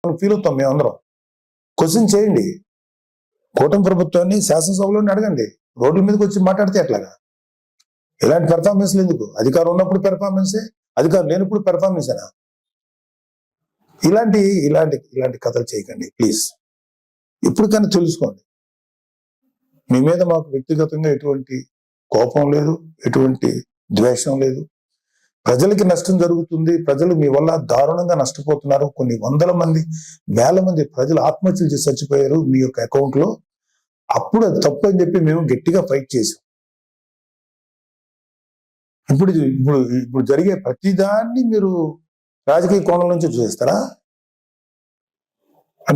Feel అవుతాం మేమందరం. Question చేయండి, కూటమి ప్రభుత్వాన్ని శాసనసభలోనే అడగండి. రోడ్ల మీదకి వచ్చి మాట్లాడితే ఎట్లాగా? ఇలాంటి పెర్ఫార్మెన్స్లు ఎందుకు? అధికారం ఉన్నప్పుడు పెర్ఫార్మెన్సే, అధికారం లేనప్పుడు పెర్ఫార్మెన్సేనా? ఇలాంటి ఇలాంటి ఇలాంటి కథలు చేయకండి ప్లీజ్. ఇప్పటికైనా తెలుసుకోండి. మీ మీద మాకు వ్యక్తిగతంగా ఎటువంటి కోపం లేదు, ఎటువంటి ద్వేషం లేదు. ప్రజలకి నష్టం జరుగుతుంది, ప్రజలు మీ వల్ల దారుణంగా నష్టపోతున్నారు. కొన్ని వందల మంది, వేల మంది ప్రజలు ఆత్మహత్యలు చేసి చచ్చిపోయారు మీ యొక్క అకౌంట్ లో. అప్పుడు అది తప్పు అని చెప్పి మేము గట్టిగా ఫైట్ చేసాం. ఇప్పుడు ఇప్పుడు ఇప్పుడు జరిగే ప్రతిదాన్ని మీరు రాజకీయ కోణం నుంచి చూస్తారా?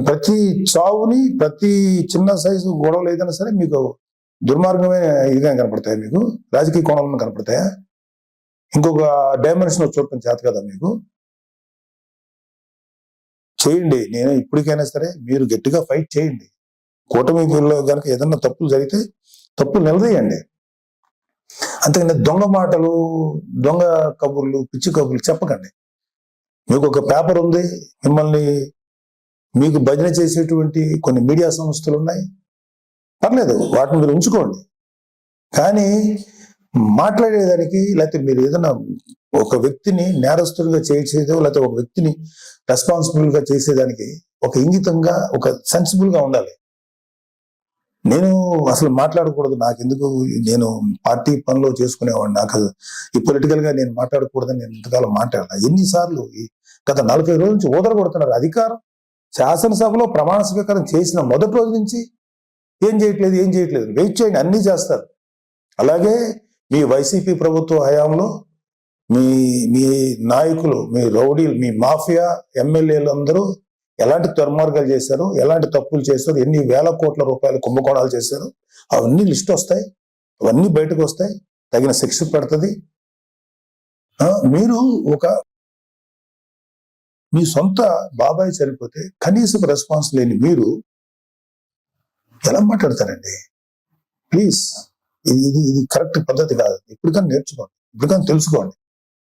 ప్రతి చావుని, ప్రతి చిన్న సైజు గొడవలు ఏదైనా సరే మీకు దుర్మార్గమే ఇదిగా కనపడతాయా? మీకు రాజకీయ కోణంలో కనపడతాయా? ఇంకొక డైమెన్షన్ చూడటం చేత కదా మీకు? చేయండి. నేను ఇప్పటికైనా సరే మీరు గట్టిగా ఫైట్ చేయండి. కూటమిలో కనుక ఏదన్నా తప్పులు జరిగితే తప్పులు నిలదీయండి. అంతేగాని దొంగ మాటలు, దొంగ కబుర్లు, పిచ్చి కబుర్లు చెప్పకండి. మీకు ఒక పేపర్ ఉంది, మిమ్మల్ని మీకు భజన చేసేటువంటి కొన్ని మీడియా సంస్థలు ఉన్నాయి, పర్లేదు, వాటిని మీరు ఉంచుకోండి. కానీ మాట్లాడేదానికి, లేకపోతే మీరు ఏదైనా ఒక వ్యక్తిని నేరస్తుడిగా చేసేదో, లేకపోతే ఒక వ్యక్తిని రెస్పాన్సిబుల్ గా చేసేదానికి ఒక ఇంగితంగా, ఒక సెన్సిబుల్ గా ఉండాలి. నేను అసలు మాట్లాడకూడదు, నాకెందుకు, నేను పార్టీ పనిలో చేసుకునేవాడిని, నాకు ఈ పొలిటికల్ గా నేను మాట్లాడకూడదని నేను ఇంతకాలం మాట్లాడినా. ఎన్నిసార్లు గత 40 రోజుల నుంచి ఓదరగొడుతున్నారు. అధికారం శాసనసభలో ప్రమాణ స్వీకారం చేసిన మొదటి రోజు నుంచి ఏం చేయట్లేదు. వెయిట్ చేయండి, అన్నీ చేస్తారు. అలాగే మీ వైసీపీ ప్రభుత్వ హయాంలో మీ మీ నాయకులు, మీ రౌడీలు, మీ మాఫియా ఎమ్మెల్యేలు అందరూ ఎలాంటి దుర్మార్గాలు చేశారు, ఎలాంటి తప్పులు చేశారు, ఎన్ని వేల కోట్ల రూపాయలు కుంభకోణాలు చేశారు, అవన్నీ లిస్ట్ వస్తాయి, అవన్నీ బయటకు వస్తాయి, తగిన శిక్ష పడుతుంది. మీరు మీ సొంత బాబాయ్ చనిపోతే కనీసం రెస్పాన్స్ లేని మీరు ఎలా మాట్లాడతారండి? ప్లీజ్, ఇది కరెక్ట్ పద్ధతి కాదు. ఇప్పటికైనా నేర్చుకోండి, ఇప్పటికైనా తెలుసుకోండి.